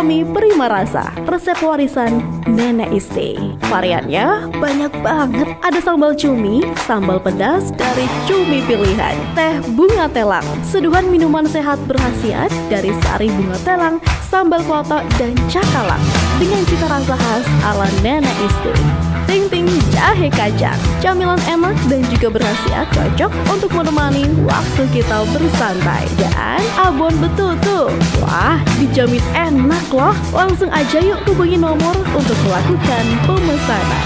Indomie Prima Rasa, resep warisan Nenek Isti. Variannya banyak banget. Ada sambal cumi, sambal pedas dari cumi pilihan, teh bunga telang, seduhan minuman sehat berkhasiat dari sari bunga telang, sambal klotok dan cakalang dengan cita rasa khas ala Nenek Isti. Ting-ting jahe kacang, camilan enak dan juga berkhasiat cocok untuk menemani waktu kita bersantai. Dan abon betul tuh. Wah, dijamin enak loh. Langsung aja yuk hubungi nomor untuk melakukan pemesanan.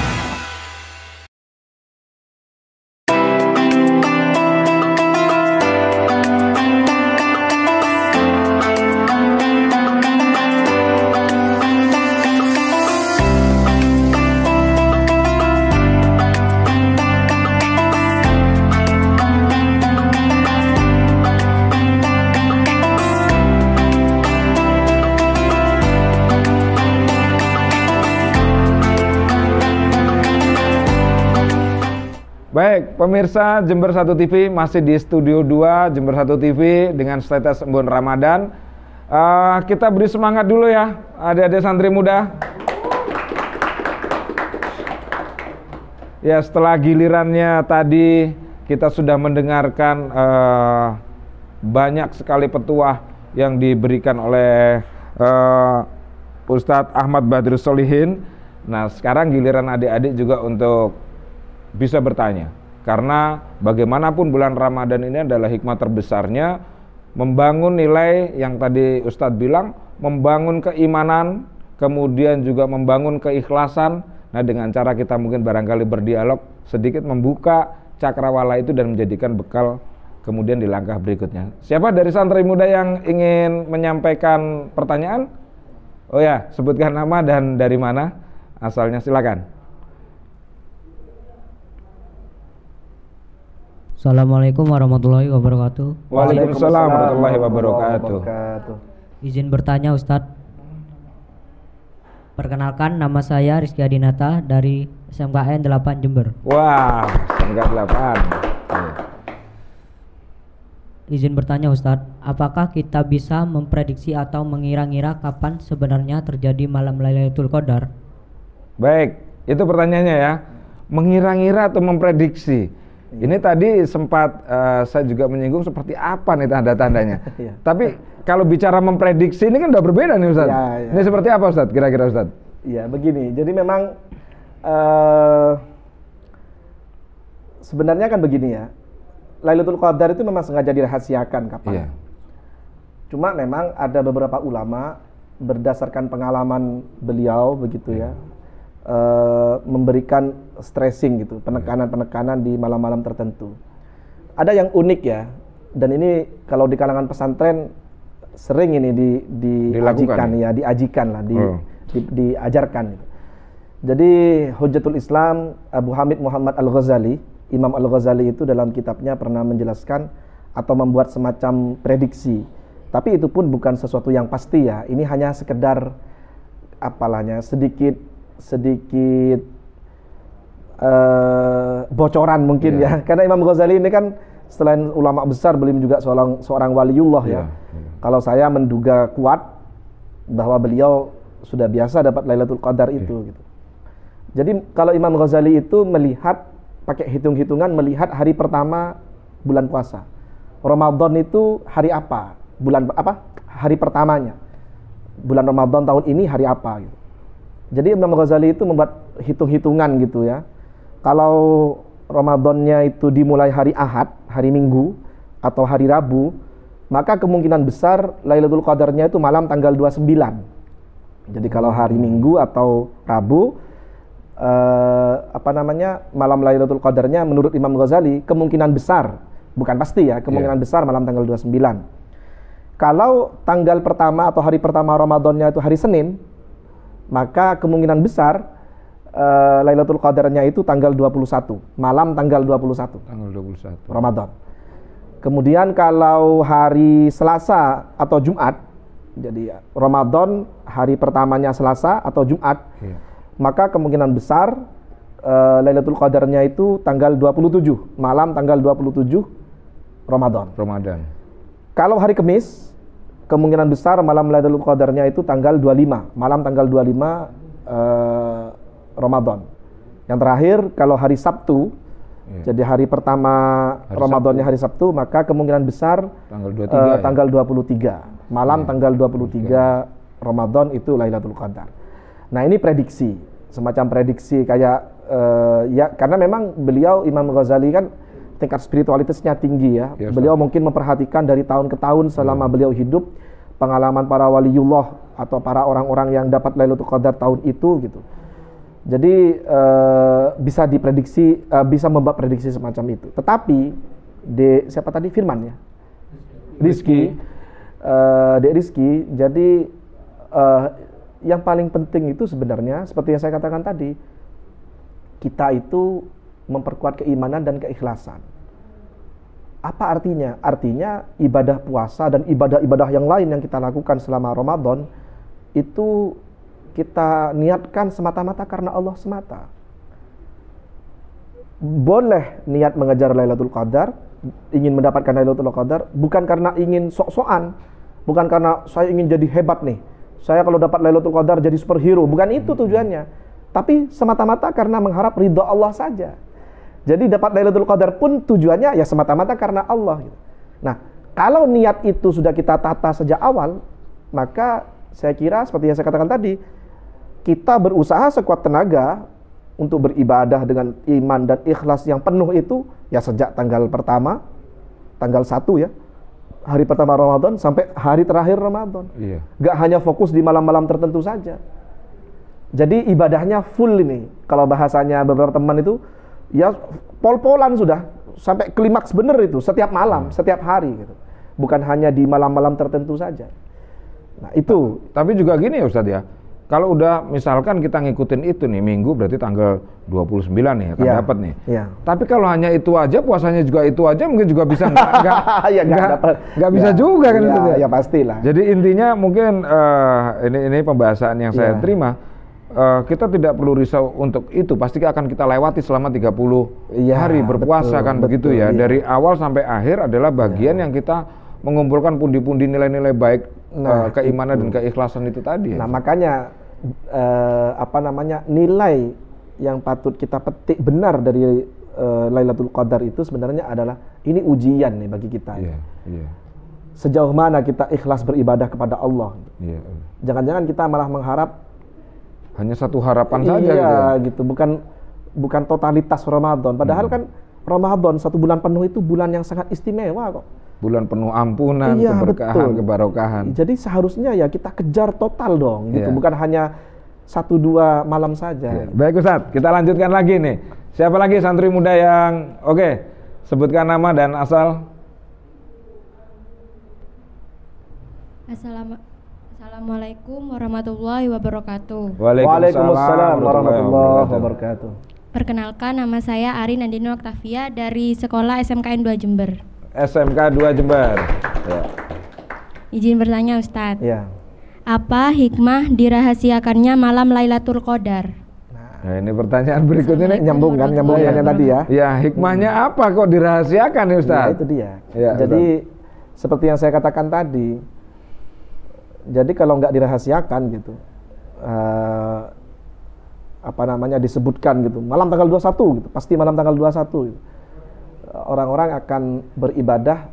Baik, pemirsa Jember 1 TV masih di Studio 2 Jember 1 TV dengan status embun Ramadan. Kita beri semangat dulu ya, adik-adik santri muda. Ya, setelah gilirannya tadi kita sudah mendengarkan banyak sekali petuah yang diberikan oleh Ustadz Ahmad Badrus Solihin. Nah, sekarang giliran adik-adik juga untuk bisa bertanya, karena bagaimanapun bulan Ramadan ini adalah hikmah terbesarnya membangun nilai yang tadi Ustadz bilang, membangun keimanan, kemudian juga membangun keikhlasan. Nah, dengan cara kita mungkin barangkali berdialog sedikit membuka cakrawala itu dan menjadikan bekal kemudian di langkah berikutnya. Siapa dari santri muda yang ingin menyampaikan pertanyaan? Oh ya, sebutkan nama dan dari mana asalnya, silakan. Assalamualaikum warahmatullahi wabarakatuh. Waalaikumsalam warahmatullahi wabarakatuh. Izin bertanya Ustadz. Perkenalkan, nama saya Rizky Adinata dari SMKN 8 Jember. Wah, SMK 8. Izin bertanya Ustadz, apakah kita bisa memprediksi atau mengira-ngira kapan sebenarnya terjadi malam Lailatul Qadar? Baik, itu pertanyaannya ya. Mengira-ngira atau memprediksi. Ini tadi sempat saya juga menyinggung seperti apa nih tanda-tandanya. Tapi kalau bicara memprediksi ini kan udah berbeda nih Ustadz. Ya. Ini seperti apa Ustadz kira-kira Ustadz? Iya begini, jadi memang sebenarnya kan begini ya. Lailatul Qadar itu memang sengaja dirahasiakan kapan. Cuma memang ada beberapa ulama berdasarkan pengalaman beliau begitu ya. Memberikan stressing gitu, penekanan-penekanan di malam-malam tertentu. Ada yang unik ya, dan ini kalau di kalangan pesantren sering ini diajikan ya, diajikan lah, diajarkan. Jadi Hujjatul Islam Abu Hamid Muhammad Al-Ghazali, Imam Al-Ghazali itu dalam kitabnya pernah menjelaskan atau membuat semacam prediksi. Tapi itu pun bukan sesuatu yang pasti ya. Ini hanya sekedar apalanya sedikit bocoran mungkin ya. Karena Imam Ghazali ini kan selain ulama besar, beliau juga seorang waliullah ya. Kalau saya menduga kuat bahwa beliau sudah biasa dapat Lailatul Qadar itu gitu. Jadi kalau Imam Ghazali itu melihat pakai hitung-hitungan, melihat hari pertama bulan puasa. Ramadan itu hari apa? Bulan apa? Hari pertamanya. Bulan Ramadan tahun ini hari apa gitu. Jadi Imam Ghazali itu membuat hitung-hitungan gitu ya. Kalau Ramadannya itu dimulai hari Ahad, hari Minggu atau hari Rabu, maka kemungkinan besar Lailatul Qadarnya itu malam tanggal 29. Jadi kalau hari Minggu atau Rabu malam Lailatul Qadarnya menurut Imam Ghazali kemungkinan besar, bukan pasti ya, kemungkinan besar malam tanggal 29. Kalau tanggal pertama atau hari pertama Ramadannya itu hari Senin, maka kemungkinan besar Lailatul Qadarnya itu tanggal 21, malam tanggal 21. Tanggal 21. Ramadan. Kemudian kalau hari Selasa atau Jumat, jadi Ramadan hari pertamanya Selasa atau Jumat, maka kemungkinan besar Lailatul Qadarnya itu tanggal 27, malam tanggal 27 Ramadan. Ramadan. Kalau hari Kamis, kemungkinan besar malam Lailatul Qadarnya itu tanggal 25, malam tanggal 25 Ramadan. Yang terakhir kalau hari Sabtu, jadi hari pertama Ramadannya hari Sabtu, maka kemungkinan besar tanggal 23, malam tanggal 23 Ramadan itu Lailatul Qadar. Nah, ini prediksi, semacam prediksi kayak ya, karena memang beliau Imam Ghazali kan tingkat spiritualitasnya tinggi ya. Beliau mungkin memperhatikan dari tahun ke tahun selama beliau hidup, pengalaman para waliullah atau para orang-orang yang dapat Lailatul Qadar tahun itu gitu. Jadi bisa diprediksi, bisa membuat prediksi semacam itu. Tetapi siapa tadi, Firman ya, Rizky, jadi yang paling penting itu sebenarnya seperti yang saya katakan tadi, kita itu memperkuat keimanan dan keikhlasan. Apa artinya? Artinya ibadah puasa dan ibadah-ibadah yang lain yang kita lakukan selama Ramadan itu kita niatkan semata-mata karena Allah semata. Boleh niat mengejar Lailatul Qadar, ingin mendapatkan Lailatul Qadar, bukan karena ingin sok-sokan, bukan karena saya ingin jadi hebat nih, saya kalau dapat Lailatul Qadar jadi superhero, bukan itu tujuannya. Tapi semata-mata karena mengharap ridha Allah saja. Jadi dapat Lailatul Qadar pun tujuannya ya semata-mata karena Allah. Nah, kalau niat itu sudah kita tata sejak awal, maka saya kira seperti yang saya katakan tadi, kita berusaha sekuat tenaga untuk beribadah dengan iman dan ikhlas yang penuh itu ya sejak tanggal pertama, tanggal 1 ya, hari pertama Ramadan sampai hari terakhir Ramadan. Gak hanya fokus di malam-malam tertentu saja. Jadi ibadahnya full ini. Kalau bahasanya beberapa teman itu, ya pol-polan sudah sampai klimaks bener itu setiap malam, setiap hari gitu. Bukan hanya di malam-malam tertentu saja. Nah, itu. Tapi juga gini ya Ustadz ya. Kalau udah misalkan kita ngikutin itu nih Minggu berarti tanggal 29 nih akan dapat nih. Tapi kalau hanya itu aja, puasanya juga itu aja, mungkin juga bisa nggak bisa juga kan itu ya. Ya pastilah. Jadi intinya mungkin ini pembahasan yang saya terima. Kita tidak perlu risau untuk itu, pasti akan kita lewati selama 30 hari berpuasa, kan begitu ya. Dari awal sampai akhir adalah bagian yang kita mengumpulkan pundi-pundi nilai-nilai baik, keimanan dan keikhlasan itu tadi. Nah, makanya nilai yang patut kita petik benar dari Lailatul Qadar itu sebenarnya adalah ini ujian nih bagi kita. Sejauh mana kita ikhlas beribadah kepada Allah. Jangan-jangan kita malah mengharap hanya satu harapan saja gitu. Bukan totalitas Ramadan. Padahal kan Ramadan 1 bulan penuh itu bulan yang sangat istimewa kok. Bulan penuh ampunan, keberkahan, kebarokahan. Jadi seharusnya ya kita kejar total dong gitu. Bukan hanya 1-2 malam saja. Baik Ustadz, kita lanjutkan lagi nih. Siapa lagi santri muda yang sebutkan nama dan asal. Assalamualaikum warahmatullahi wabarakatuh. Waalaikumsalam warahmatullahi wabarakatuh. Perkenalkan, nama saya Ari Nandino Octavia dari Sekolah SMKN 2 Jember. SMK 2 Jember. Izin bertanya Ustadz. Apa hikmah dirahasiakannya malam Lailatul Qadar? Nah, ini pertanyaan berikutnya nih nyambungannya tadi ya. Ya, hikmahnya apa kok dirahasiakan nih Ustadz? Itu dia. Jadi seperti yang saya katakan tadi, jadi kalau nggak dirahasiakan gitu, disebutkan gitu, malam tanggal 21 gitu, pasti malam tanggal 21 gitu. Orang-orang akan beribadah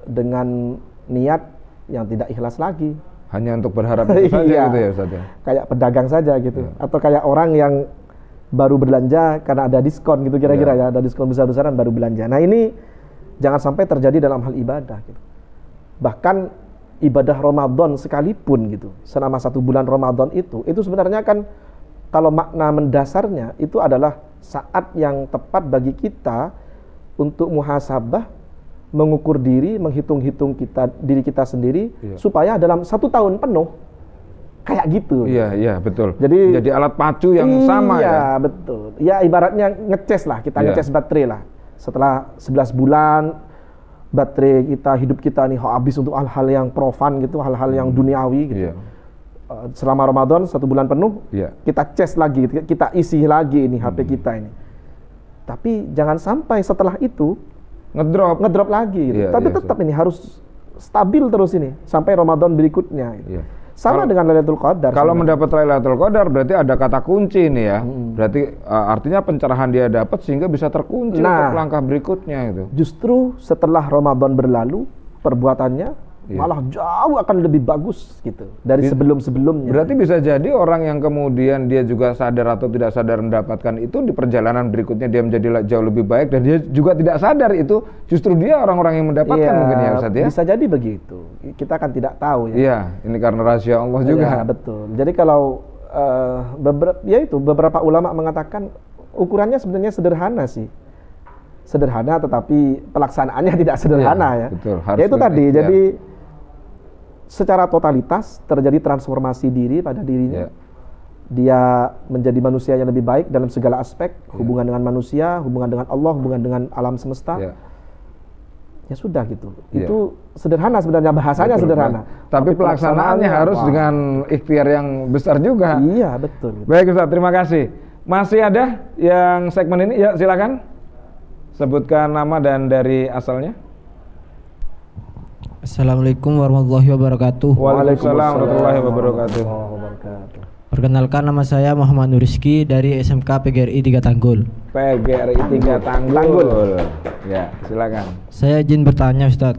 dengan niat yang tidak ikhlas lagi. Hanya untuk berharap itu saja gitu ya Ustaz ya? Kayak pedagang saja gitu. Atau kayak orang yang baru belanja karena ada diskon gitu kira-kira ya, ada diskon besar-besaran baru belanja. Nah, ini jangan sampai terjadi dalam hal ibadah gitu. Bahkan ibadah Ramadan sekalipun gitu, selama 1 bulan Ramadan itu sebenarnya kan kalau makna mendasarnya itu adalah saat yang tepat bagi kita untuk muhasabah, mengukur diri, menghitung-hitung diri kita sendiri supaya dalam 1 tahun penuh kayak gitu. Iya betul. Jadi alat pacu yang sama ya. Iya betul. Ya ibaratnya ngeces lah, kita ngeces baterai lah. Setelah 11 bulan baterai hidup kita nih habis untuk hal-hal yang profan gitu, hal-hal yang duniawi gitu. Selama Ramadan 1 bulan penuh kita cas lagi, kita isi lagi ini HP kita ini. Tapi jangan sampai setelah itu ngedrop lagi gitu. Tapi tetap ini harus stabil terus ini sampai Ramadan berikutnya. Iya. Sama dengan Lailatul Qadar. Kalau sebenarnya. mendapat Lailatul Qadar berarti ada kata kunci nih ya. Berarti artinya pencerahan dia dapat sehingga bisa terkunci untuk langkah berikutnya itu. Justru setelah Ramadan berlalu, perbuatannya malah jauh akan lebih bagus gitu dari sebelum-sebelumnya. Berarti bisa jadi orang yang kemudian dia juga sadar atau tidak sadar mendapatkan itu di perjalanan berikutnya dia menjadi jauh lebih baik dan dia juga tidak sadar itu justru dia orang-orang yang mendapatkan mungkin ya Ustaz ya. Bisa jadi begitu. Kita kan tidak tahu ya. Iya, ini karena rahasia Allah juga. Ya, betul. Jadi kalau beberapa ulama mengatakan ukurannya sebenarnya sederhana sih. Sederhana tetapi pelaksanaannya tidak sederhana ya. Betul. Ya itu tadi. Jadi secara totalitas terjadi transformasi diri pada dirinya. Dia menjadi manusia yang lebih baik dalam segala aspek, hubungan dengan manusia, hubungan dengan Allah, hubungan dengan alam semesta. Ya sudah gitu. Itu sederhana sebenarnya, bahasanya sederhana. Tapi pelaksanaannya harus dengan ikhtiar yang besar juga. Iya, betul. Baik Ustaz, terima kasih. Masih ada yang segmen ini? Ya, silakan. Sebutkan nama dan dari asalnya. Assalamualaikum warahmatullahi wabarakatuh. Waalaikumsalam warahmatullahi wabarakatuh. Perkenalkan, nama saya Muhammad Nurizki dari SMK PGRI 3 Tanggul. PGRI 3 Tanggul. Ya, silakan. Saya izin bertanya Ustadz,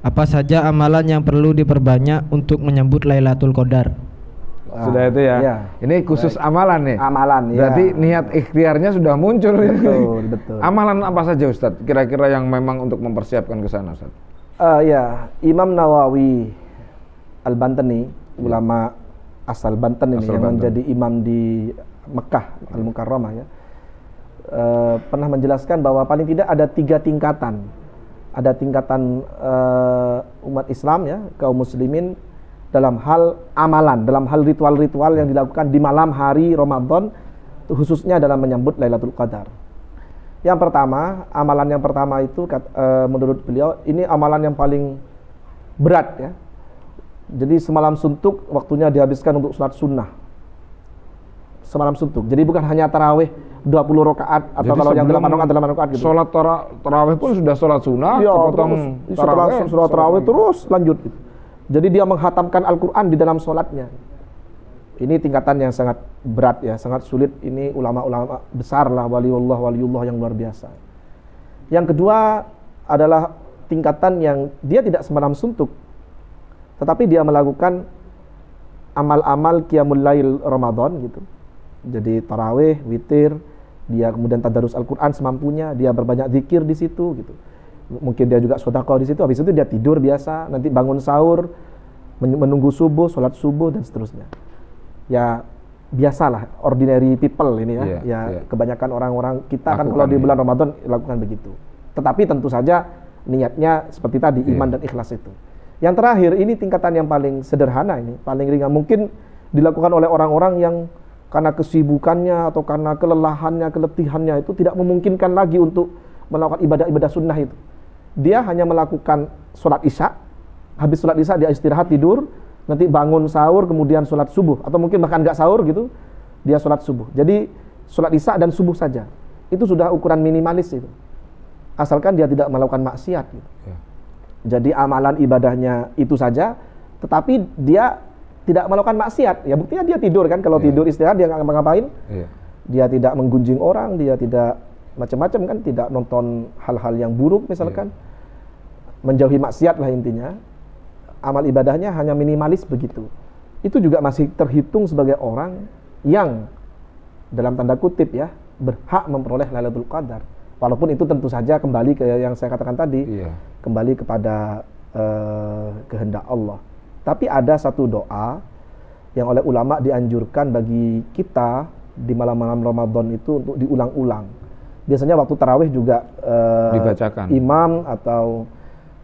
apa saja amalan yang perlu diperbanyak untuk menyambut Lailatul Qadar? Sudah itu ya. Ini khusus amalan nih. Amalan ya. Berarti niat ikhtiarnya sudah muncul. Betul. Amalan apa saja Ustadz? Kira-kira yang memang untuk mempersiapkan ke sana Ustadz? Imam Nawawi Al-Bantani, ulama asal Banten ini yang menjadi imam di Mekah Al-Mukarramah ya, pernah menjelaskan bahwa paling tidak ada 3 tingkatan. Ada tingkatan umat Islam ya, kaum muslimin dalam hal amalan, dalam hal ritual-ritual yang dilakukan di malam hari Ramadan, khususnya dalam menyambut Lailatul Qadar. Yang pertama, amalan yang pertama itu menurut beliau ini amalan yang paling berat ya. Jadi semalam suntuk waktunya dihabiskan untuk sholat sunnah. Semalam suntuk. Jadi bukan hanya tarawih 20 rakaat atau jadi kalau yang 8 rakaat gitu. Sholat tarawih pun sudah sholat sunnah, terus setelah sholat tarawih terus lanjut gitu. Jadi dia menghatamkan Al-Quran di dalam sholatnya. Ini tingkatan yang sangat berat ya, sangat sulit. Ini ulama-ulama besar lah, waliullah yang luar biasa. Yang kedua adalah tingkatan yang dia tidak semalam suntuk, tetapi dia melakukan amal-amal qiyamul lail Ramadan gitu. Jadi tarawih, witir, dia kemudian tadarus Al-Quran semampunya, dia berbanyak zikir di situ gitu. Mungkin dia juga sedekah di situ, habis itu dia tidur biasa, nanti bangun sahur, menunggu subuh, sholat subuh dan seterusnya. Ya biasalah, ordinary people ini ya. Kebanyakan orang-orang kita kan kalau di bulan Ramadan lakukan begitu. Tetapi tentu saja niatnya seperti tadi, iman dan ikhlas itu. Yang terakhir ini tingkatan yang paling sederhana ini, paling ringan, mungkin dilakukan oleh orang-orang yang karena kesibukannya atau karena kelelahannya, keletihannya itu tidak memungkinkan lagi untuk melakukan ibadah-ibadah sunnah itu. Dia hanya melakukan sholat isya, habis sholat isya dia istirahat tidur, nanti bangun sahur kemudian sholat subuh, atau mungkin bahkan nggak sahur gitu, dia sholat subuh. Jadi sholat isya dan subuh saja, itu sudah ukuran minimalis itu, asalkan dia tidak melakukan maksiat gitu. Jadi amalan ibadahnya itu saja, tetapi dia tidak melakukan maksiat. Ya buktinya dia tidur kan, kalau tidur istirahat dia nggak ngapa-ngapain, dia tidak menggunjing orang, dia tidak macam-macam kan, tidak nonton hal-hal yang buruk misalkan, menjauhi maksiat lah intinya. Amal ibadahnya hanya minimalis begitu. Itu juga masih terhitung sebagai orang yang dalam tanda kutip ya berhak memperoleh Lailatul Qadar. Walaupun itu tentu saja kembali ke yang saya katakan tadi, kembali kepada kehendak Allah. Tapi ada satu doa yang oleh ulama dianjurkan bagi kita di malam-malam Ramadan itu untuk diulang-ulang. Biasanya waktu tarawih juga dibacakan. Imam atau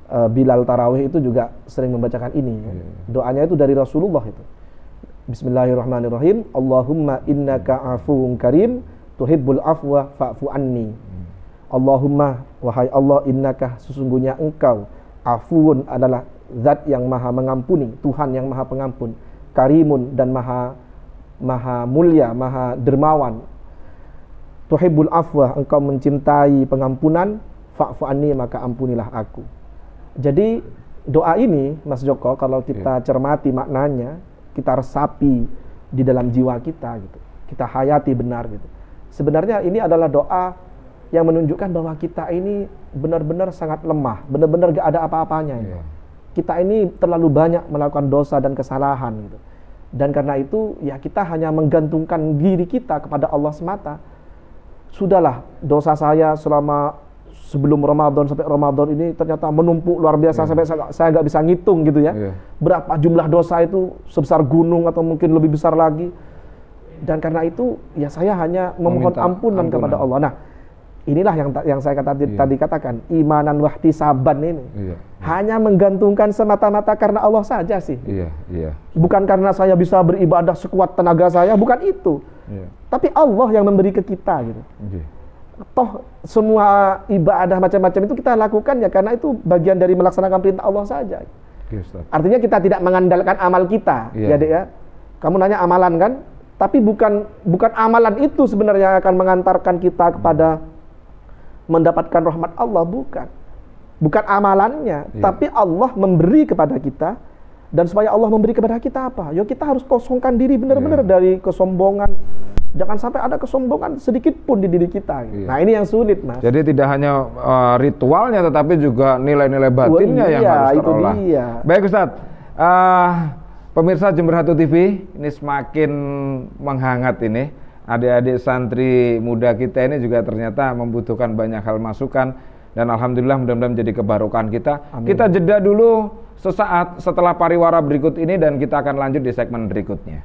Bilal tarawih itu juga sering membacakan ini. Doanya itu dari Rasulullah itu. Bismillahirrahmanirrahim. Allahumma innaka afuwun karim tuhibbul afwa fa'fu anni. Allahumma, wahai Allah, innaka, sesungguhnya engkau, afuwun adalah zat yang maha mengampuni, Tuhan yang maha pengampun, karimun dan maha mulia, maha dermawan. Tuhibbul afwa, engkau mencintai pengampunan, fa'fu anni, maka ampunilah aku. Jadi doa ini, Mas Joko, kalau kita cermati maknanya, kita resapi di dalam jiwa kita gitu, kita hayati benar gitu. Sebenarnya ini adalah doa yang menunjukkan bahwa kita ini benar-benar sangat lemah, benar-benar gak ada apa-apanya gitu. Kita ini terlalu banyak melakukan dosa dan kesalahan gitu. Dan karena itu ya kita hanya menggantungkan diri kita kepada Allah semata. Sudahlah, dosa saya selama sebelum Ramadan sampai Ramadan ini ternyata menumpuk luar biasa sampai saya nggak bisa ngitung gitu ya. Berapa jumlah dosa itu, sebesar gunung atau mungkin lebih besar lagi. Dan karena itu ya saya hanya memohon ampunan kepada Allah. Nah, inilah yang saya tadi katakan, imanan wahtisaban ini. Hanya menggantungkan semata-mata karena Allah saja sih. Bukan karena saya bisa beribadah sekuat tenaga saya, bukan itu. Tapi Allah yang memberi ke kita gitu. Toh semua ibadah macam-macam itu kita lakukan ya karena itu bagian dari melaksanakan perintah Allah saja. Artinya kita tidak mengandalkan amal kita, ya Dek ya. Kamu nanya amalan kan? Tapi bukan amalan itu sebenarnya yang akan mengantarkan kita kepada mendapatkan rahmat Allah, bukan. Bukan amalannya, tapi Allah memberi kepada kita. Dan supaya Allah memberi kepada kita apa? Ya kita harus kosongkan diri benar-benar dari kesombongan. Jangan sampai ada kesombongan sedikit pun di diri kita. Nah ini yang sulit, Mas. Jadi tidak hanya ritualnya, tetapi juga nilai-nilai batinnya yang harus terolah. Baik Ustadz, pemirsa Jember Hatu TV, ini semakin menghangat ini. Adik-adik santri muda kita ini juga ternyata membutuhkan banyak hal masukan. Dan alhamdulillah mudah-mudahan menjadi kebarokan kita. Amin. Kita jeda dulu sesaat setelah pariwara berikut ini dan kita akan lanjut di segmen berikutnya.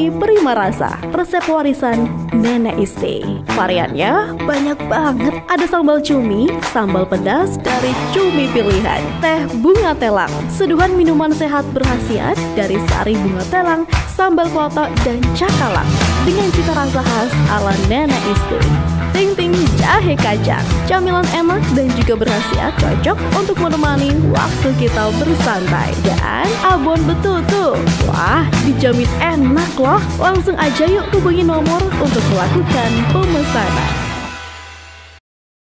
Prima Rasa, resep warisan Nenek Iste. Variannya banyak banget. Ada sambal cumi, sambal pedas dari cumi pilihan, teh bunga telang, seduhan minuman sehat berkhasiat dari sari bunga telang, sambal klotok dan cakalang dengan cita rasa khas ala Nenek Iste. Ting-ting jahe kacang, camilan enak dan juga berkhasiat cocok untuk menemani waktu kita bersantai. Dan abon betul tuh. Wah, dijamin enak loh. Langsung aja yuk hubungi nomor untuk melakukan pemesanan.